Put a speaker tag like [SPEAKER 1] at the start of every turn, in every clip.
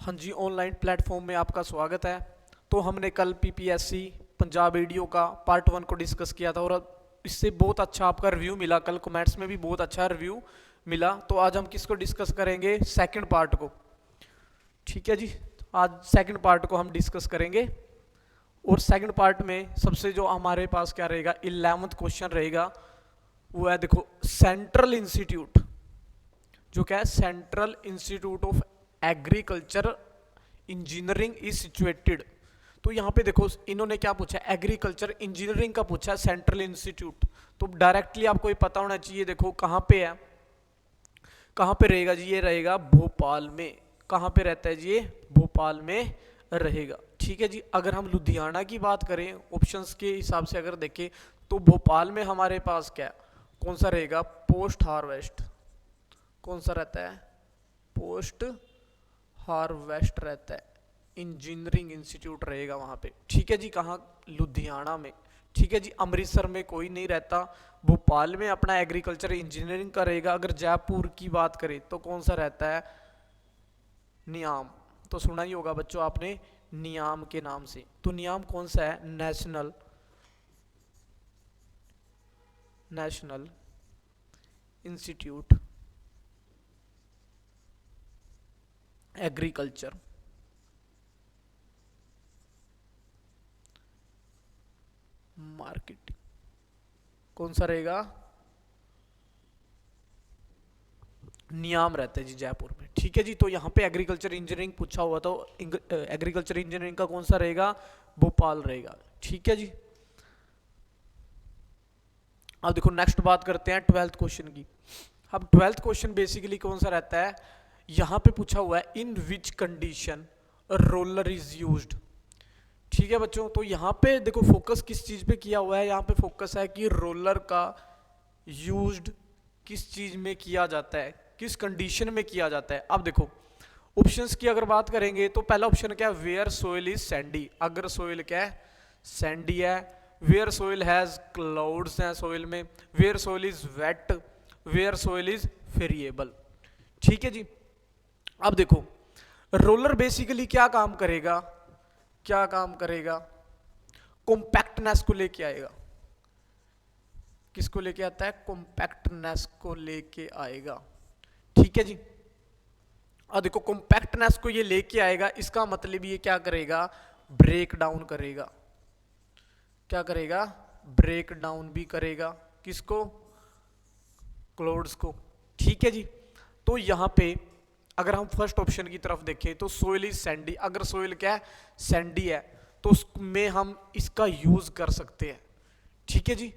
[SPEAKER 1] हाँ जी, online platform में आपका स्वागत है। तो हमने कल पीपीएससी पंजाब वीडियो का पार्ट 1 को डिस्कस किया था और इससे बहुत अच्छा आपका रिव्यू मिला। कल कमेंट्स में भी बहुत अच्छा रिव्यू मिला। तो आज हम किसको डिस्कस करेंगे? सेकंड पार्ट को। ठीक है जी, आज सेकंड पार्ट को हम डिस्कस करेंगे। और सेकंड पार्ट में सबसे जो हमारे पास क्या रहेगा, 11th क्वेश्चन रहेगा, वो है देखो सेंट्रल इंस्टीट्यूट, जो क्या है, central institute of agriculture engineering is situated. तो यहाँ पे देखो इन्होंने क्या पूछा, एग्रीकल्चर इंजीनियरिंग का पूछा है, सेंट्रल इंस्टीट्यूट। तो डायरेक्टली आपको ये पता होना चाहिए, देखो कहाँ पे है, कहाँ पे रहेगा जी? ये रहेगा भोपाल में। कहाँ पे रहता है जी? ये भोपाल में रहेगा। ठीक है जी। अगर हम लुधियाना की बात करें ऑप्शंस के हिसाब से अगर देखें तो भोपाल में हमारे पास क्या कौन सा रहेगा? Post harvest. कौन सा रहता है? पोस्ट हार्वेस्ट रहता है। इंजीनियरिंग इंस्टीट्यूट रहेगा वहां पे। ठीक है जी। कहाँ? लुधियाना में। ठीक है जी। अमृतसर में कोई नहीं रहता। भोपाल में अपना एग्रीकल्चर इंजीनियरिंग का रहेगा। अगर जयपुर की बात करें तो कौन सा रहता है? नियाम। तो सुना ही होगा बच्चों आपने नियाम के नाम से। तो नियाम कौन सा है? National institute agriculture. मार्केटिंग कौन सा रहेगा? नियाम रहता है जी जयपुर में। ठीक है जी। तो यहाँ पे एग्रीकल्चर इंजीनियरिंग पूछा हुआ तो एग्रीकल्चर इंजीनियरिंग का कौन सा रहेगा? भोपाल रहेगा। ठीक है जी। अब देखो नेक्स्ट बात करते हैं 12th क्वेश्चन की। अब 12th क्वेश्चन बेसिकली कौन सा रहता है? यहाँ पे पूछा हुआ है in which condition roller is used. ठीक है बच्चों। तो यहाँ पे देखो फोकस किस चीज पे किया हुआ है? यहाँ पे फोकस है कि रोलर का यूज्ड किस चीज में किया जाता है, किस कंडीशन में किया जाता है। अब देखो ऑप्शंस की अगर बात करेंगे तो पहला ऑप्शन क्या है? Where soil is sandy. अगर सोइल क्या है? सैंडी है। वेयर सोइल हैज क्लाउड्स हैं सोइल में। Where soil is wet. Where soil is variable. ठीक है जी। अब देखो रोलर बेसिकली क्या काम करेगा? क्या काम करेगा? कॉम्पैक्टनेस को लेके आएगा। किसको लेके आता है? कॉम्पैक्टनेस को लेके आएगा। ठीक है जी। और देखो कॉम्पैक्टनेस को ये लेके आएगा, इसका मतलब ये क्या करेगा? ब्रेक डाउन करेगा। क्या करेगा? ब्रेक डाउन भी करेगा। किसको? क्लाउड्स को। ठीक है जी। तो यहां पे अगर हम फर्स्ट ऑप्शन की तरफ देखें तो सोइल इज सैंडी। अगर सोइल क्या है? सैंडी है तो उसमें हम इसका यूज कर सकते हैं। ठीक है जी।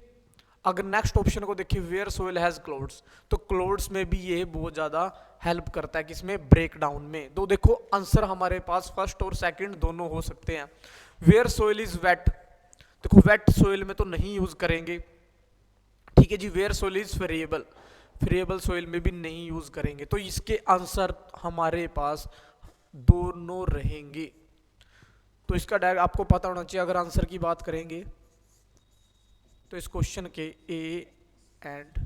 [SPEAKER 1] अगर नेक्स्ट ऑप्शन को देखें वेयर सोइल हैज क्लाउड्स, तो क्लाउड्स में भी ये बहुत ज्यादा हेल्प करता है। किसमें? ब्रेक डाउन में। तो देखो आंसर हमारे पास फर्स्ट और सेकंड दोनों हो सकते हैं। वेयर सोइल इज वेट, देखो वेट सोइल में तो नहीं यूज करेंगे। ठीक है जी। Where soil is variable, variable soil में भी नहीं यूज करेंगे। तो इसके आंसर हमारे पास दोनों रहेंगे। तो इसका डायरेक्ट आपको पता होना चाहिए। अगर आंसर की बात करेंगे तो इस क्वेश्चन के ए एंड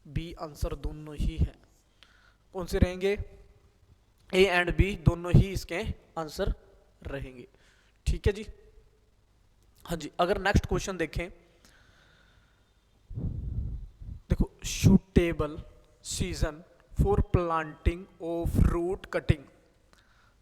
[SPEAKER 1] बी आंसर दोनों ही हैं। कौन से रहेंगे? ए एंड बी दोनों ही इसके आंसर रहेंगे। ठीक है जी। हाँ जी। अगर नेक्स्ट क्वेश्चन देखें, देखो suitable season for planting of root cutting.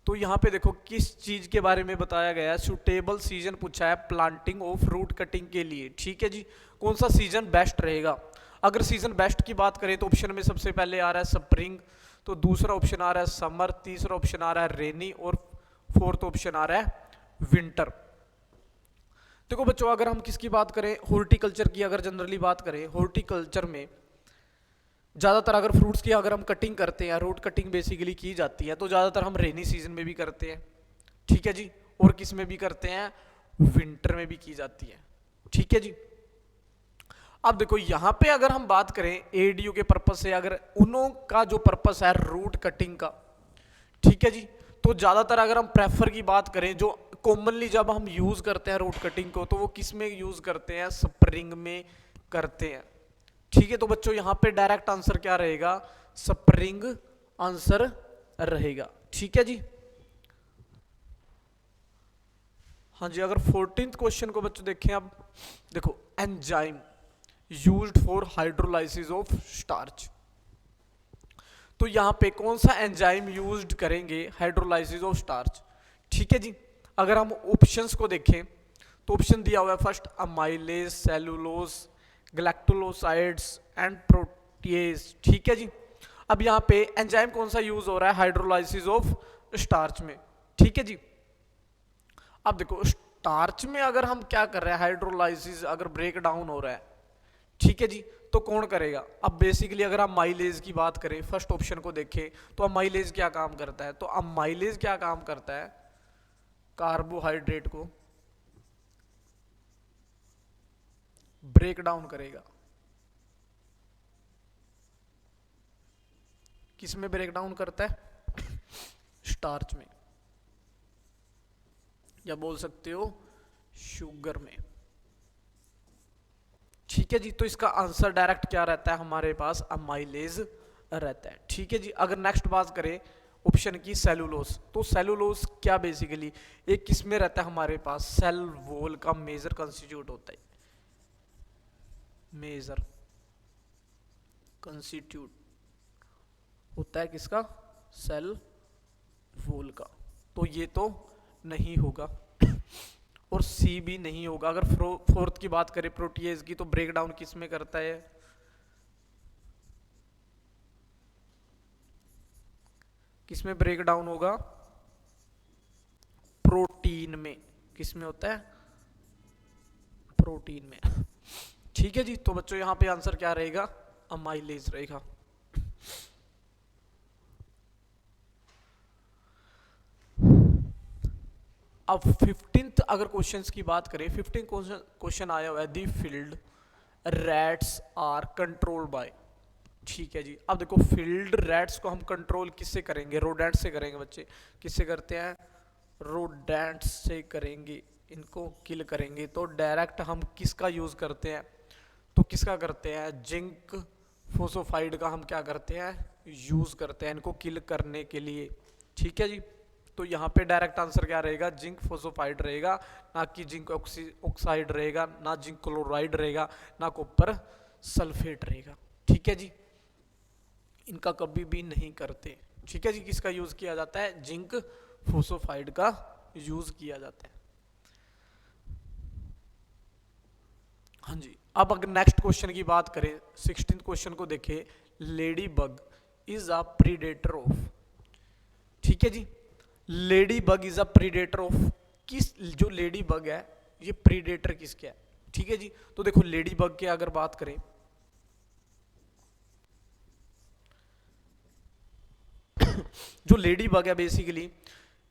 [SPEAKER 1] तो यहां पे देखो किस चीज के बारे में बताया गया है? सूटेबल सीजन पूछा है प्लांटिंग ऑफ रूट कटिंग के लिए। ठीक है जी। कौन सा सीजन बेस्ट रहेगा? अगर सीजन बेस्ट की बात करें तो ऑप्शन में सबसे पहले आ रहा है स्प्रिंग, तो दूसरा ऑप्शन आ रहा है समर, तीसरा ऑप्शन आ रहा है रेनी और फोर्थ ऑप्शन आ रहा है विंटर। देखो बच्चों अगर हम किसकी बात करें, हॉर्टिकल्चर की अगर जनरली बात करें, हॉर्टिकल्चर में ज़्यादातर अगर फ्रूट्स की अगर हम कटिंग करते हैं, रूट कटिंग बेसिकली की जाती है, तो ज़्यादातर हम रेनी सीजन में भी करते हैं। ठीक है जी। और किस में भी करते हैं? विंटर में भी की जाती है। ठीक है जी। अब देखो यहां पे अगर हम बात करें एडीयू के पर्पस से, अगर उन्हों का जो पर्पस है रूट कटिंग का, ठीक है जी, तो ज़्यादातर अगर हम प्रेफर की बात करें, जो कॉमनली जब हम यूज़ करते हैं रूट कटिंग को, तो वो किस में यूज़ करते हैं? स्प्रिंग में करते हैं। ठीक है। तो बच्चों यहां पे डायरेक्ट आंसर क्या रहेगा? स्प्रिंग आंसर रहेगा। ठीक है जी। हाँ जी, अगर 14th क्वेश्चन को बच्चों देखें अब, देखो enzyme used for hydrolysis of starch. तो यहाँ पे कौन सा एंजाइम यूज्ड करेंगे हाइड्रोलाइसिस ऑफ स्टार्च? ठीक है जी, अगर हम ऑप्शंस को देखें तो ऑप्शन दिया हुआ है first amylase, cellulose, galactosides and protease. ठीक है जी, अब यहाँ पे एंजाइम कौन सा यूज हो रहा है हाइड्रोलाइसिस ऑफ स्टार्च में? ठीक है जी, अब देखो स्टार्च में अगर हम क्या कर रहे हैं, हाइड्रोलाइसिस अगर ब्रेक डाउन हो रहा है, ठीक है जी, तो कौन करेगा? अब बेसिकली अगर हम माइलेज की बात करें, फर्स्ट ऑप्शन को देखें तो अमाइलेज क्या काम करता है? तो अमाइलेज क्या काम करता है? कार्बोहाइड्रेट को ब्रेक डाउन करेगा। किस में ब्रेक डाउन करता है? स्टार्च में, या बोल सकते हो शुगर में। ठीक है जी, तो इसका आंसर डायरेक्ट क्या रहता है हमारे पास? अमाइलेज रहता है। ठीक है जी, अगर नेक्स्ट बात करें ऑप्शन की सेलुलोज, तो सेलुलोज क्या बेसिकली एक किस में रहता है हमारे पास? सेल वॉल का मेजर कंस्टिट्यूट होता है, मेजर कंस्टिट्यूट होता है किसका? सेल वॉल का। तो ये तो नहीं होगा और सी भी नहीं होगा। अगर फोर्थ की बात करें प्रोटीएज की, तो ब्रेक डाउन किस में करता है? किस में ब्रेक डाउन होगा? प्रोटीन में। किस में होता है? प्रोटीन में। ठीक है जी, तो बच्चों यहां पे आंसर क्या रहेगा? अमाइलेज रहेगा। अब 15th अगर क्वेश्चंस की बात करें, 15th क्वेश्चन आया हुआ है the field rats are controlled by. ठीक है जी, अब देखो फील्ड रैट्स को हम कंट्रोल किससे करेंगे? रोडेंट्स से करेंगे बच्चे। किससे करते हैं? रोडेंट्स से करेंगे, इनको किल करेंगे। तो डायरेक्ट हम किसका यूज करते हैं? तो किसका करते हैं? जिंक फोसोफाइड का हम क्या करते हैं? यूज करते हैं इनको किल करने के लिए। ठीक है जी, तो यहाँ पे डायरेक्ट आंसर क्या रहेगा? जिंक फोसोफाइड रहेगा, ना कि जिंक ऑक्साइड रहेगा, ना जिंक क्लोराइड रहेगा, ना कॉपर सल्फेट रहेगा। ठीक है जी, इनका कभी भी नहीं करते। ठीक है जी, किसका यूज किया जाता है? जिंक फोसोफाइड का यूज किया जाता है। हाँ जी, अब अगर नेक्स्ट क्वेश्चन की बात करें, 16th क्वेश्चन को देखें, lady bug is a predator of. ठीक है जी, lady bug is a predator of. किस, जो लेडी बग है ये प्रीडेटर किसके है? ठीक है जी, तो देखो लेडी बग की अगर बात करें, जो लेडी बग है बेसिकली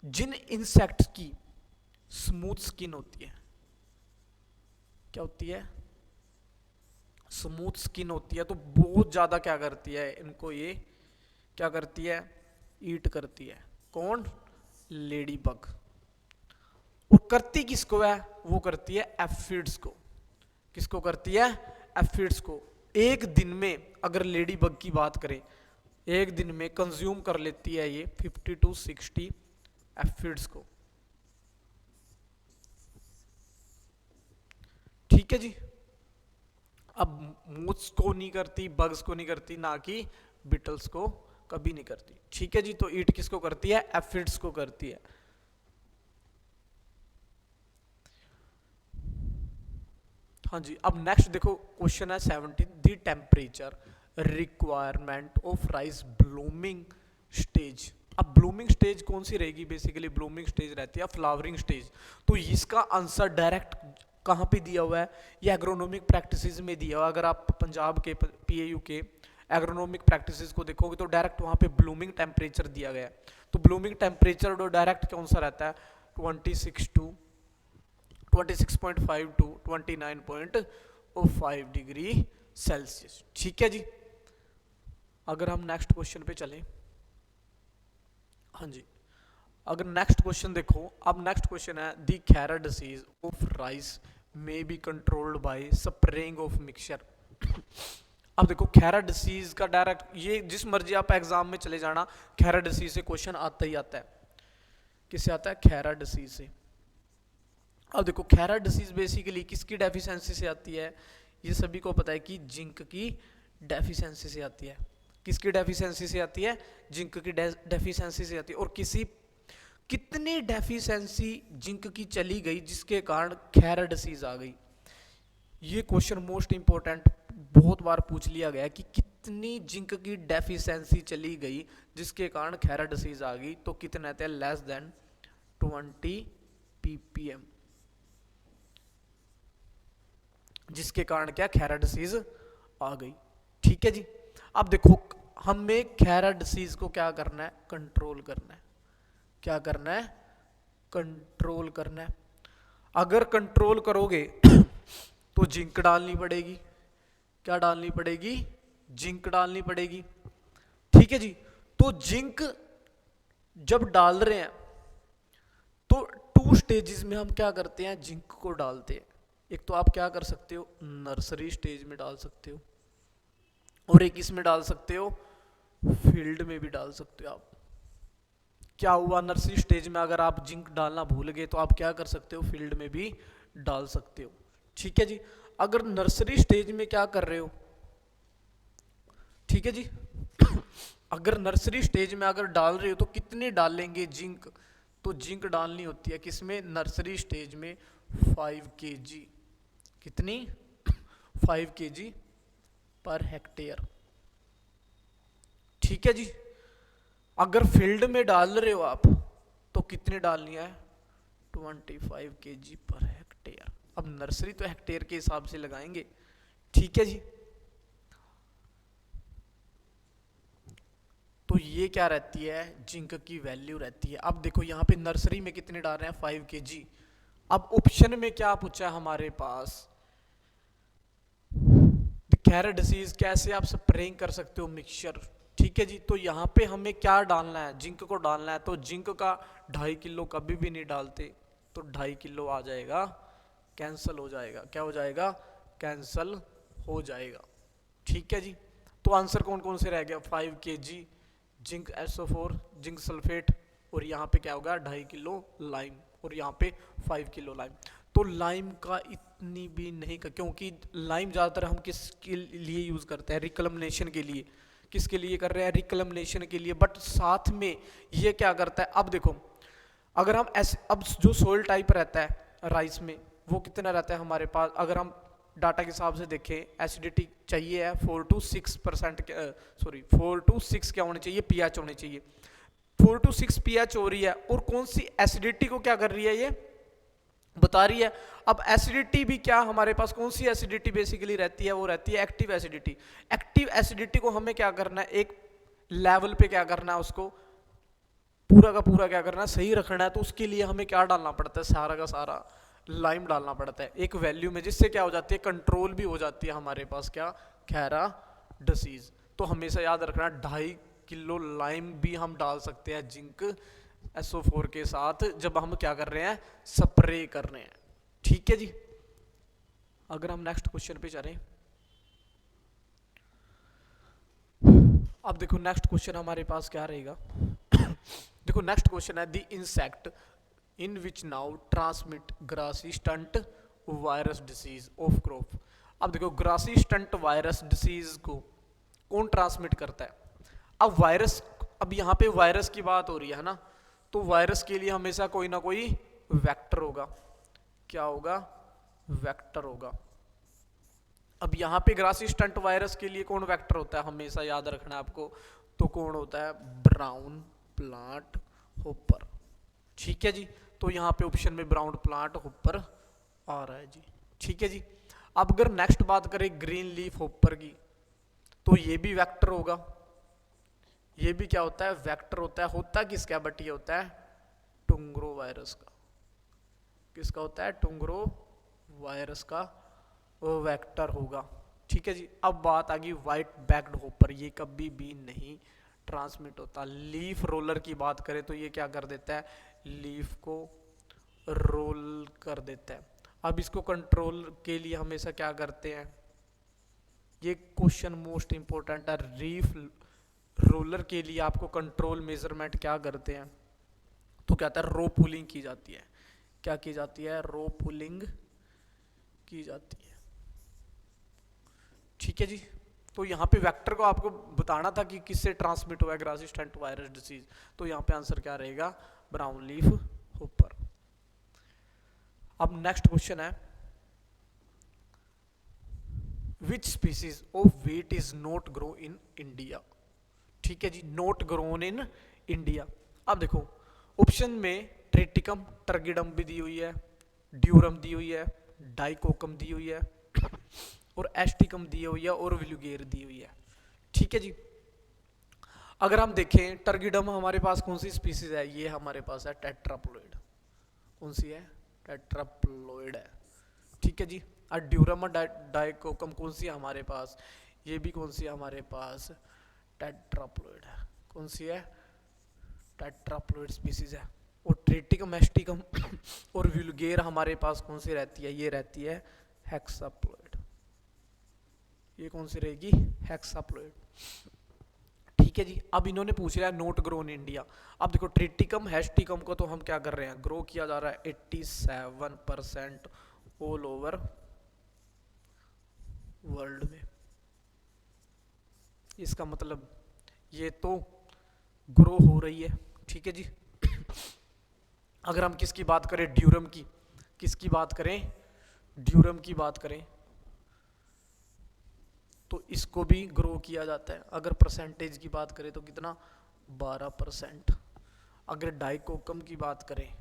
[SPEAKER 1] जिन इंसेक्ट्स की स्मूथ स्किन होती है, क्या होती है? स्मूथ स्किन होती है, तो बहुत ज्यादा क्या करती है इनको? ये क्या करती है? ईट करती है। कौन? Lady bug. और करती किसको है? वो करती है एफिड्स को। किसको करती है? एफिड्स को। एक दिन में अगर लेडी बग की बात करें, एक दिन में कंज्यूम कर लेती है ये 50 to 60 एफिड्स को। ठीक है जी, अब मूथ्स को नहीं करती, बग्स को नहीं करती, ना कि बिटल्स को कभी नहीं करती। ठीक है जी, तो ईट किसको करती है? एफिड्स को करती है। हाँ जी, अब नेक्स्ट देखो क्वेश्चन है 17, the temperature requirement of rice blooming stage. अब ब्लूमिंग स्टेज कौन सी रहेगी? बेसिकली ब्लूमिंग स्टेज रहती है फ्लावरिंग स्टेज। तो इसका आंसर डायरेक्ट कहाँ पे दिया हुआ है? ये एग्रोनॉमिक प्रैक्टिसेस में दिया हुआ है। अगर आप पंजाब के पीएयू के एग्रोनॉमिक प्रैक्टिसेस को देखोगे तो डायरेक्ट वहाँ पे ब्लूमिंग टेम्परेचर दिया गया है। तो ब्लूमिंग टेम्परेचर तो डायरेक्ट कौन सा रहता है? 26.5 टू 29.5 डिग्री सेल्सियस। ठीक है जी, अगर हम नेक्स्ट क्वेश्चन पे चलें, हाँ जी, अगर नेक्स्ट क्वेश्चन देखो, अब नेक्स्ट क्वेश्चन है the khaira disease of rice may be controlled by spraying of mixture. अब देखो खैरा डिसीज का डायरेक्ट, ये जिस मर्जी आप एग्जाम में चले जाना, खैरा डिसीज से क्वेश्चन आता ही आता है। किससे आता है? खैरा डिसीज से। अब देखो खैरा डिसीज बेसिकली किसकी डेफिशिएंसी से आती है, ये सभी को पता है कि जिंक की डेफिशिएंसी से आती है। किसकी डेफिशिएंसी से आती है, जिंक की डेफिशिएंसी से आती है। और कितनी डेफिशिएंसी जिंक की चली गई जिसके कारण खैरा डिसीज आ गई। ये क्वेश्चन मोस्ट इंपॉर्टेंट बहुत बार पूछ लिया गया कि कितनी जिंक की डेफिशिएंसी चली गई जिसके कारण खैरा डिसीज आ गई, तो कितना थे, लेस देन 20 ppm, जिसके कारण क्या, खैरा डिसीज आ गई। ठीक है जी। अब देखो हमें खैरा डिसीज को क्या करना है, कंट्रोल करना है। क्या करना है, कंट्रोल करना है। अगर कंट्रोल करोगे तो जिंक डालनी पड़ेगी। क्या डालनी पड़ेगी, जिंक डालनी पड़ेगी। ठीक है जी। तो जिंक जब डाल रहे हैं तो 2 स्टेजेस में हम क्या करते हैं, जिंक को डालते हैं। एक तो आप क्या कर सकते हो, नर्सरी स्टेज में डाल सकते हो, और एक इसमें डाल सकते हो, फील्ड में भी डाल सकते हो आप। क्या हुआ, नर्सरी स्टेज में अगर आप जिंक डालना भूल गए तो आप क्या कर सकते हो, फील्ड में भी डाल सकते हो। ठीक है जी। अगर नर्सरी स्टेज में क्या कर रहे हो, ठीक है जी, अगर नर्सरी स्टेज में अगर डाल रहे हो तो कितनी डालेंगे, जिंक, तो जिंक डालनी होती है किसमें, नर्सरी स्टेज में 5 kg। कितनी, 5 kg पर हेक्टेयर। ठीक है जी। अगर फील्ड में डाल रहे हो आप तो कितनी डालनी है, 25 kg पर हेक्टेयर। अब नर्सरी तो हेक्टेयर के हिसाब से लगाएंगे। ठीक है जी। तो ये क्या रहती है, जिंक की वैल्यू रहती है। अब देखो यहाँ पे नर्सरी में कितने डाल रहे हैं, 5 kg। अब ऑप्शन में क्या पूछा है हमारे पास, खैरा डिसीज कैसे आप स्प्रेइंग कर सकते हो, मिक्सचर। ठीक है जी। तो यहाँ पे हमें क्या डालना है, जिंक को डालना है। तो जिंक का 2.5 किलो कभी भी नहीं डालते, तो 2.5 किलो आ जाएगा, कैंसल हो जाएगा। क्या हो जाएगा, कैंसल हो जाएगा। ठीक है जी। तो आंसर कौन कौन से रह गया, 5 kg zinc SO4 zinc sulphate, और यहाँ पे क्या होगा, 2.5 किलो लाइम, और यहाँ पे 5 किलो लाइम। तो लाइम का इतनी भी नहीं का, क्योंकि लाइम ज़्यादातर हम किसके लिए यूज़ करते हैं, रिकलमनेशन के लिए। किसके लिए कर रहे हैं, रिकलमनेशन के लिए। बट साथ में ये क्या करता है, अब देखो अगर हम ऐसे, अब जो सोइल टाइप रहता है राइस में वो कितना रहता है हमारे पास, अगर हम डाटा के हिसाब से देखें, एसिडिटी चाहिए है 4 to 6%, 4 to 6 क्या होनी चाहिए, pH होनी चाहिए। 4 to 6 pH हो रही है, और कौन सी एसिडिटी को क्या कर रही है, ये बता रही है। अब एसिडिटी भी क्या हमारे पास, कौन सी एसिडिटी बेसिकली रहती है, वो रहती है एक्टिव एसिडिटी। एक्टिव एसिडिटी को हमें क्या करना है, एक लेवल पे क्या करना है, उसको पूरा का पूरा क्या करना है, सही रखना है। तो उसके लिए हमें क्या डालना पड़ता है, सारा का सारा लाइम डालना पड़ता है एक वैल्यू में, जिससे क्या हो जाती है, कंट्रोल भी हो जाती है हमारे पास क्या, खैरा डिसीज। तो हमेशा याद रखना 2.5 किलो लाइम भी हम डाल सकते हैं जिंक SO4 के साथ, जब हम क्या कर रहे हैं, स्प्रे कर रहे हैं। ठीक है जी। अगर हम नेक्स्ट क्वेश्चन पे चलें, अब देखो नेक्स्ट क्वेश्चन हमारे पास क्या रहेगा। देखो नेक्स्ट क्वेश्चन है, the insect in which now transmit grassy stunt virus disease of crop. अब देखो ग्रासी स्टंट वायरस डिसीज को कौन ट्रांसमिट करता है। अब वायरस, अब यहाँ पे वायरस की बात हो रही है ना, तो वायरस के लिए हमेशा कोई ना कोई वेक्टर होगा। क्या होगा, वेक्टर होगा। अब यहाँ पे ग्रासी स्टंट वायरस के लिए कौन वेक्टर होता है, हमेशा याद रखना है आपको, तो कौन होता है, ब्राउन प्लांट होपर। ठीक है जी। तो यहाँ पे ऑप्शन में ब्राउन प्लांट होपर आ रहा है जी। ठीक है जी। अब अगर नेक्स्ट बात करें ग्रीन लीफ होपर की, तो ये भी वेक्टर होगा। ये भी क्या होता है, वेक्टर होता है। होता किसका, बट ये होता है टुंग्रो वायरस का। किसका होता है, टुंग्रो वायरस का वेक्टर होगा। ठीक है जी। अब बात आ गई व्हाइट बैक्ड होपर, ये कभी भी नहीं ट्रांसमिट होता। लीफ रोलर की बात करें तो ये क्या कर देता है, लीफ को रोल कर देता है। अब इसको कंट्रोल के लिए हमेशा क्या करते हैं, ये क्वेश्चन मोस्ट इंपॉर्टेंट है। लीफ रोलर के लिए आपको कंट्रोल मेजरमेंट क्या करते हैं, तो कहता है रो पुलिंग की जाती है। क्या की जाती है, रो पुलिंग की जाती है। ठीक है जी। तो यहाँ पे वेक्टर को आपको बताना था कि किससे ट्रांसमिट हुआ है ग्रासिस्टेंट वायरस डिसीज, तो यहाँ पे आंसर क्या रहेगा, ब्राउन लीफ होपर। अब नेक्स्ट क्वेश्चन है, which species of wheat is not grow in India. ठीक है जी, नॉट ग्रोन इन इंडिया। अब देखो ऑप्शन में ट्रिटिकम टर्गिडम भी दी हुई है, ड्यूरम दी हुई है, डाइकोकम दी हुई है और एस्टिकम दी हुई है और विलुगेर दी हुई है। ठीक है जी। अगर हम देखें टर्गिडम हमारे पास कौन सी स्पीसीज है, ये हमारे पास है टेट्राप्लोइड। कौन सी है, टेट्राप्लोइड है। ठीक है जी। और ड्यूरम और डाइकोकम कौन सी है हमारे पास, ये भी कौन सी है हमारे पास, टेट्राप्लोइड है। कौन सी है, टेट्राप्लोइड स्पीसीज है। और ट्रिटिकम एस्टिकम और विलुगेर हमारे पास कौन सी रहती है, ये रहती है हेक्साप्लोइड। ये कौन सी रहेगी, हेक्साप्लोइड। ठीक है जी। अब इन्होंने पूछ लिया नोट ग्रोन इंडिया। अब देखो ट्रिटिकम हेस्टिकम को तो हम क्या कर रहे हैं, ग्रो किया जा रहा है 87% ऑल ओवर वर्ल्ड में। इसका मतलब ये तो ग्रो हो रही है। ठीक है जी। अगर हम किसकी बात करें, ड्यूरम की, किसकी बात करें, ड्यूरम की बात करें, तो इसको भी ग्रो किया जाता है। अगर परसेंटेज की बात करें तो कितना, 12%। अगर डाइकोकम की बात करें,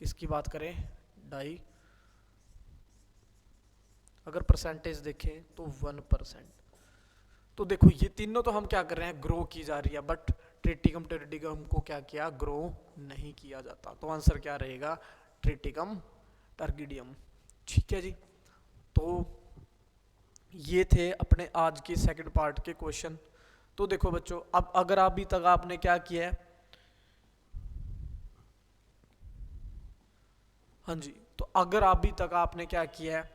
[SPEAKER 1] किसकी बात करें, डाई, अगर परसेंटेज देखें तो 1%। तो देखो ये तीनों तो हम क्या कर रहे हैं, ग्रो की जा रही है, बट ट्रिटिकम टेरिटिकम को क्या किया, ग्रो नहीं किया जाता। तो आंसर क्या रहेगा, ट्रिटिकम टर्गिडियम। ठीक है जी। तो ये थे अपने आज के सेकंड पार्ट के क्वेश्चन। तो देखो बच्चों, अब अगर अभी तक आपने क्या किया है, हाँ जी, तो अगर अभी तक आपने क्या किया है,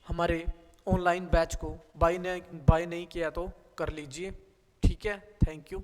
[SPEAKER 1] हमारे ऑनलाइन बैच को बाय नहीं किया तो कर लीजिए। ठीक है, थैंक यू।